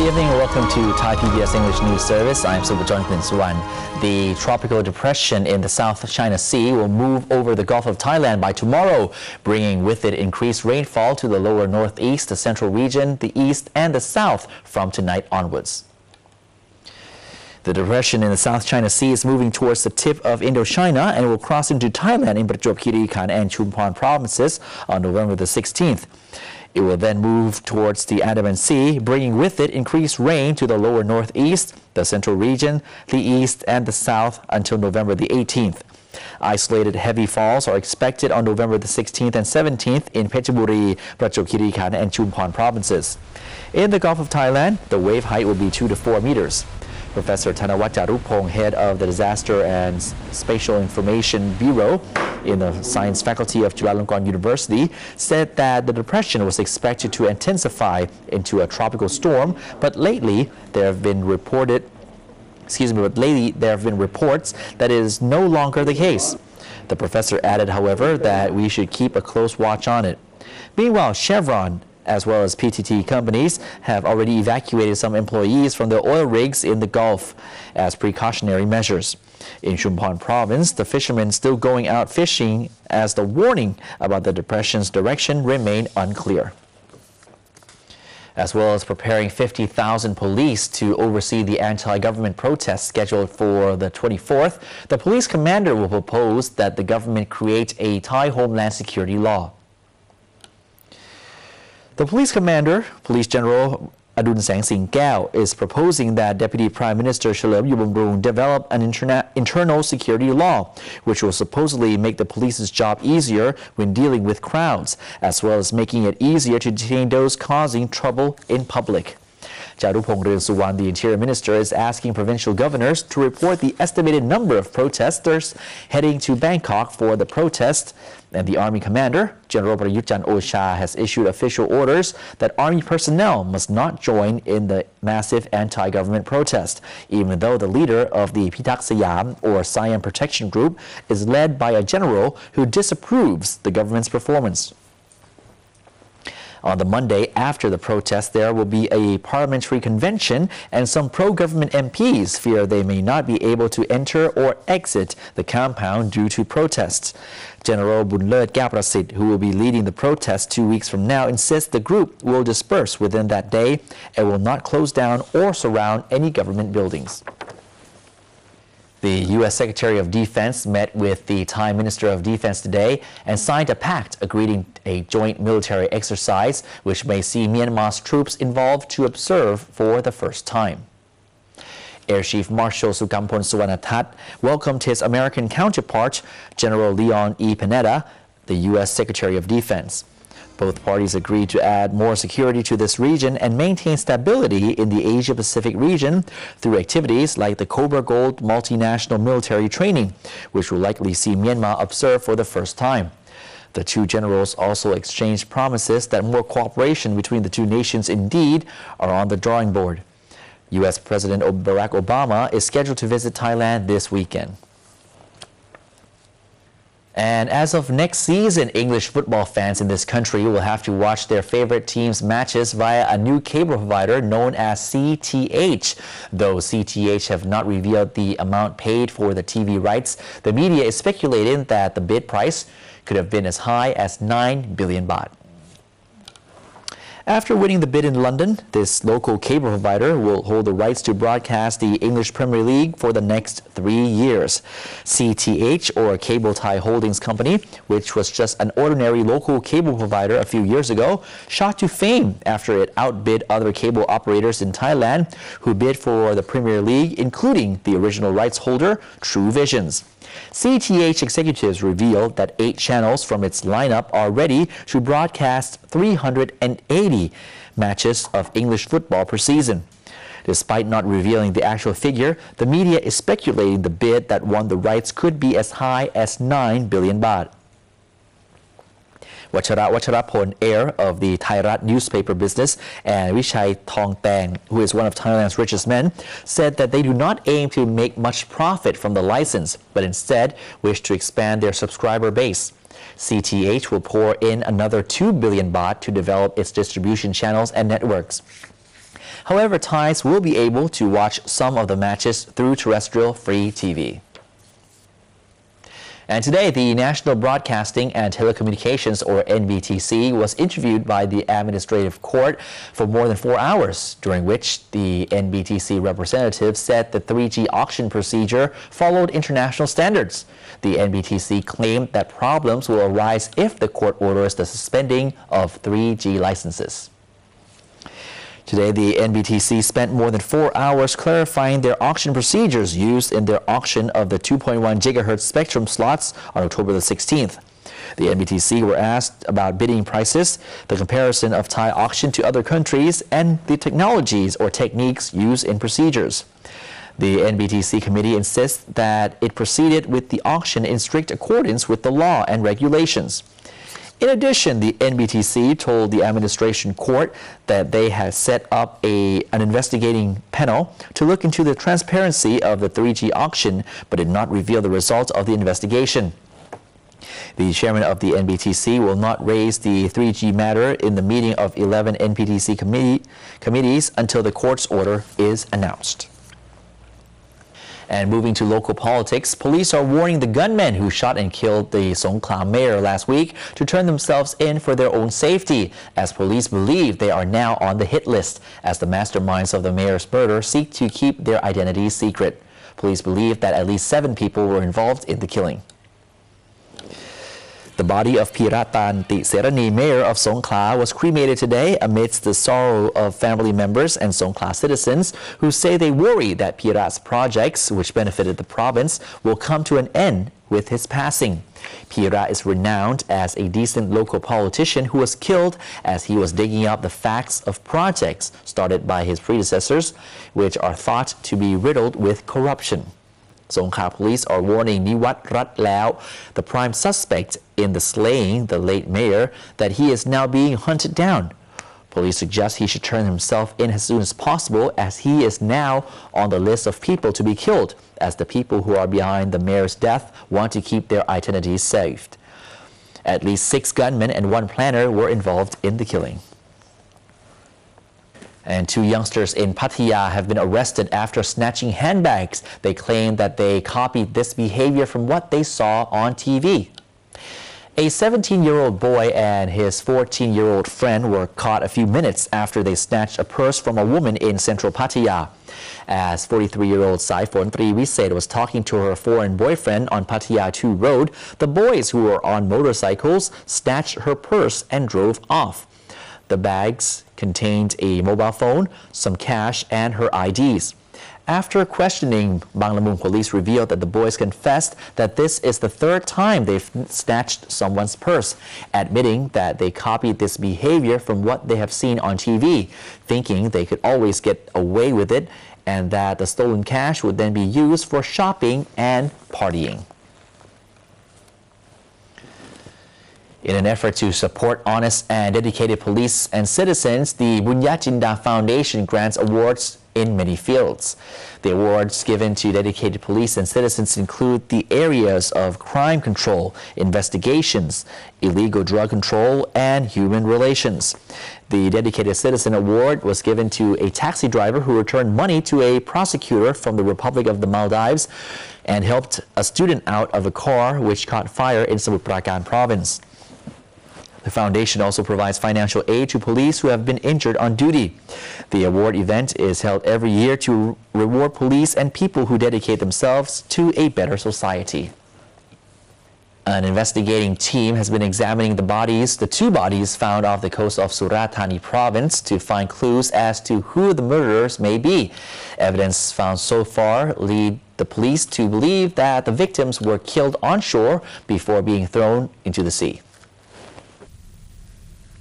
evening and welcome to Thai PBS English News Service. I'm Jonathan Suwan. The tropical depression in the South China Sea will move over the Gulf of Thailand by tomorrow, bringing with it increased rainfall to the lower northeast, the central region, the east and the south from tonight onwards. The depression in the South China Sea is moving towards the tip of Indochina and will cross into Thailand in Prachuap Khiri Khan and Chumphon provinces on November the 16th. It will then move towards the Andaman Sea, bringing with it increased rain to the lower northeast, the central region, the east and the south until November the 18th. Isolated heavy falls are expected on November the 16th and 17th in Phetchaburi, Prachuap Khiri Khan and Chumphon provinces. In the Gulf of Thailand, the wave height will be 2 to 4 meters. Professor Thanawat Jarupong, head of the Disaster and Spatial Information Bureau in the Science Faculty of Chulalongkorn University, said that the depression was expected to intensify into a tropical storm, but lately there have been reports that it is no longer the case. The professor added, however, that we should keep a close watch on it. Meanwhile, Chevron as well as PTT companies have already evacuated some employees from the oil rigs in the Gulf as precautionary measures. In Chumphon province, the fishermen still going out fishing as the warning about the depression's direction remain unclear. As well as preparing 50,000 police to oversee the anti-government protests scheduled for the 24th, the police commander will propose that the government create a Thai Homeland Security law. The police commander, Police General Adun Seng Sing Kao, is proposing that Deputy Prime Minister Chalerm Yubamroon develop an internal security law, which will supposedly make the police's job easier when dealing with crowds, as well as making it easier to detain those causing trouble in public. Jarupong Suwan, the Interior Minister, is asking provincial governors to report the estimated number of protesters heading to Bangkok for the protest. And the Army Commander, General Prayut Chan-o-cha, has issued official orders that Army personnel must not join in the massive anti-government protest, even though the leader of the Pitak Siam or Siam Protection Group is led by a general who disapproves the government's performance. On the Monday after the protest, there will be a parliamentary convention, and some pro-government MPs fear they may not be able to enter or exit the compound due to protests. General Bunlet Gaprasit, who will be leading the protest 2 weeks from now, insists the group will disperse within that day and will not close down or surround any government buildings. The U.S. Secretary of Defense met with the Thai Minister of Defense today and signed a pact agreeing a joint military exercise which may see Myanmar's troops involved to observe for the first time. Air Chief Marshal Sukampol Suwanatat welcomed his American counterpart, General Leon E. Panetta, the U.S. Secretary of Defense. Both parties agreed to add more security to this region and maintain stability in the Asia-Pacific region through activities like the Cobra Gold multinational military training, which will likely see Myanmar observe for the first time. The two generals also exchanged promises that more cooperation between the two nations indeed are on the drawing board. U.S. President Barack Obama is scheduled to visit Thailand this weekend. And as of next season, English football fans in this country will have to watch their favorite team's matches via a new cable provider known as CTH. Though CTH have not revealed the amount paid for the TV rights, the media is speculating that the bid price could have been as high as 9 billion baht. After winning the bid in London, this local cable provider will hold the rights to broadcast the English Premier League for the next 3 years. CTH, or Cable Thai Holdings Company, which was just an ordinary local cable provider a few years ago, shot to fame after it outbid other cable operators in Thailand who bid for the Premier League, including the original rights holder, True Visions. CTH executives revealed that 8 channels from its lineup are ready to broadcast 380 matches of English football per season. Despite not revealing the actual figure, the media is speculating the bid that won the rights could be as high as 9 billion baht. Wacharapon, heir of the Thairat newspaper business, and Wichai Thongtang, who is one of Thailand's richest men, said that they do not aim to make much profit from the license, but instead wish to expand their subscriber base. CTH will pour in another 2 billion baht to develop its distribution channels and networks. However, Thais will be able to watch some of the matches through terrestrial free TV. And today, the National Broadcasting and Telecommunications, or NBTC, was interviewed by the Administrative Court for more than 4 hours, during which the NBTC representative said the 3G auction procedure followed international standards. The NBTC claimed that problems will arise if the court orders the suspending of 3G licenses. Today, the NBTC spent more than 4 hours clarifying their auction procedures used in their auction of the 2.1 gigahertz spectrum slots on October the 16th. The NBTC were asked about bidding prices, the comparison of Thai auction to other countries, and the technologies or techniques used in procedures. The NBTC committee insists that it proceeded with the auction in strict accordance with the law and regulations. In addition, the NBTC told the administration court that they had set up an investigating panel to look into the transparency of the 3G auction, but did not reveal the results of the investigation. The chairman of the NBTC will not raise the 3G matter in the meeting of 11 NBTC committees until the court's order is announced. And moving to local politics, police are warning the gunmen who shot and killed the Songkhla mayor last week to turn themselves in for their own safety, as police believe they are now on the hit list, as the masterminds of the mayor's murder seek to keep their identities secret. Police believe that at least 7 people were involved in the killing. The body of Piratan Serani, mayor of Songkhla, was cremated today amidst the sorrow of family members and Songkhla citizens who say they worry that Pirat's projects, which benefited the province, will come to an end with his passing. Pirat is renowned as a decent local politician who was killed as he was digging up the facts of projects started by his predecessors, which are thought to be riddled with corruption. Songkhla police are warning Niwat Rat Lao, the prime suspect in the slaying the late mayor, that he is now being hunted down. Police suggest he should turn himself in as soon as possible, as he is now on the list of people to be killed, as the people who are behind the mayor's death want to keep their identities safe. At least 6 gunmen and 1 planner were involved in the killing. And 2 youngsters in Pattaya have been arrested after snatching handbags. They claim that they copied this behavior from what they saw on TV. A 17-year-old boy and his 14-year-old friend were caught a few minutes after they snatched a purse from a woman in central Pattaya. As 43-year-old Saiphon Triwiset was talking to her foreign boyfriend on Pattaya 2 Road, the boys who were on motorcycles snatched her purse and drove off. The bags contained a mobile phone, some cash, and her IDs. After questioning, Banglamung police revealed that the boys confessed that this is the 3rd time they've snatched someone's purse, admitting that they copied this behavior from what they have seen on TV, thinking they could always get away with it and that the stolen cash would then be used for shopping and partying. In an effort to support honest and dedicated police and citizens, the Bunyachinda Foundation grants awards in many fields. The awards given to dedicated police and citizens include the areas of crime control, investigations, illegal drug control, and human relations. The Dedicated Citizen Award was given to a taxi driver who returned money to a prosecutor from the Republic of the Maldives and helped a student out of a car which caught fire in Samut Prakan province. The foundation also provides financial aid to police who have been injured on duty. The award event is held every year to reward police and people who dedicate themselves to a better society. An investigating team has been examining the 2 bodies found off the coast of Surat Thani province to find clues as to who the murderers may be. Evidence found so far lead the police to believe that the victims were killed on shore before being thrown into the sea.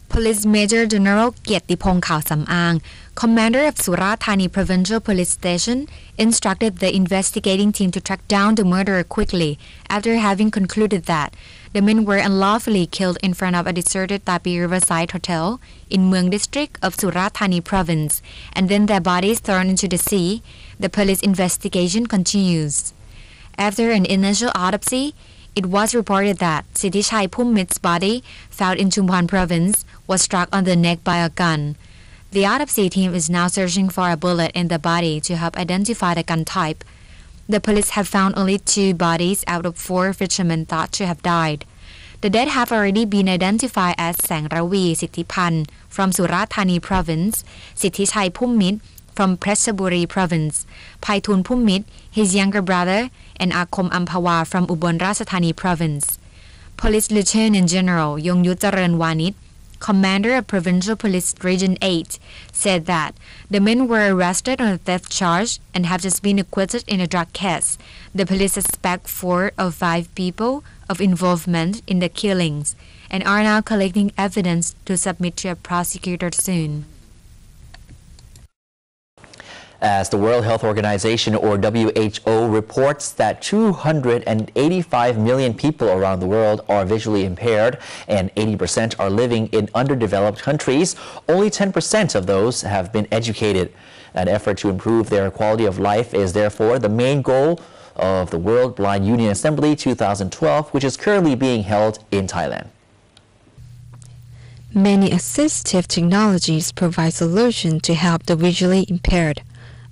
Police Major General Kietipong Khao Samang, commander of Surat Thani Provincial Police Station, instructed the investigating team to track down the murderer quickly after having concluded that the men were unlawfully killed in front of a deserted Tapi Riverside Hotel in Mueang district of Surat Thani province and then their bodies thrown into the sea. The police investigation continues. After an initial autopsy, it was reported that Siddhichai Phummit's body, found in Chumphon province, was struck on the neck by a gun. The autopsy team is now searching for a bullet in the body to help identify the gun type. The police have found only 2 bodies out of 4 fishermen thought to have died. The dead have already been identified as Sang Ravi Sithipan from Surathani Province, Sithichai Pummit from Phetchaburi Province, Paitun Pummit, his younger brother, and Akom Ampawa from Ubon Ratchathani Province. Police Lieutenant General Yongyut Charan Wanit, Commander of Provincial Police Region 8, said that the men were arrested on a theft charge and have just been acquitted in a drug case. The police suspect 4 of 5 people of involvement in the killings and are now collecting evidence to submit to a prosecutor soon. As the World Health Organization, or WHO, reports that 285 million people around the world are visually impaired and 80% are living in underdeveloped countries, only 10% of those have been educated. An effort to improve their quality of life is therefore the main goal of the World Blind Union Assembly 2012, which is currently being held in Thailand. Many assistive technologies provide solutions to help the visually impaired.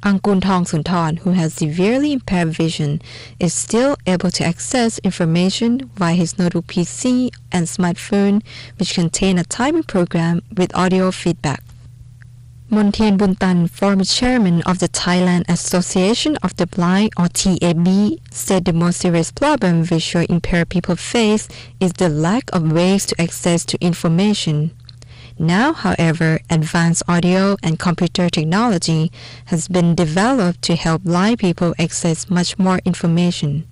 Angkun Thong Sunthorn, who has severely impaired vision, is still able to access information via his notebook PC and smartphone, which contain a typing program with audio feedback. Montien Buntan, former chairman of the Thailand Association of the Blind, or TAB, said the most serious problem visually impaired people face is the lack of ways to access to information. Now, however, advanced audio and computer technology has been developed to help blind people access much more information.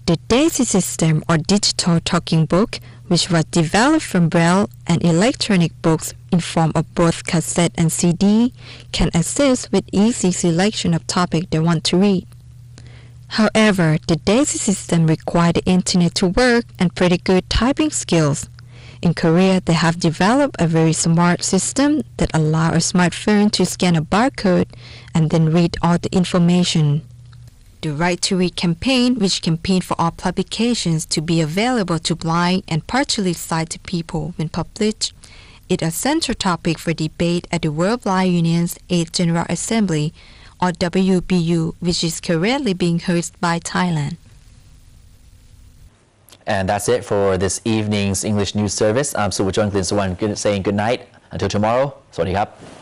The DAISY system, or digital talking book, which was developed from Braille and electronic books in form of both cassette and CD, can assist with easy selection of topics they want to read. However, the DAISY system requires the internet to work and pretty good typing skills. In Korea, they have developed a very smart system that allows a smartphone to scan a barcode and then read all the information. The Right to Read campaign, which campaigned for all publications to be available to blind and partially sighted people when published, is a central topic for debate at the World Blind Union's 8th General Assembly, or WBU, which is currently being hosted by Thailand. And that's it for this evening's English news service. I'm Suwajong Glinsawan saying good night. Until tomorrow, สวัสดีครับ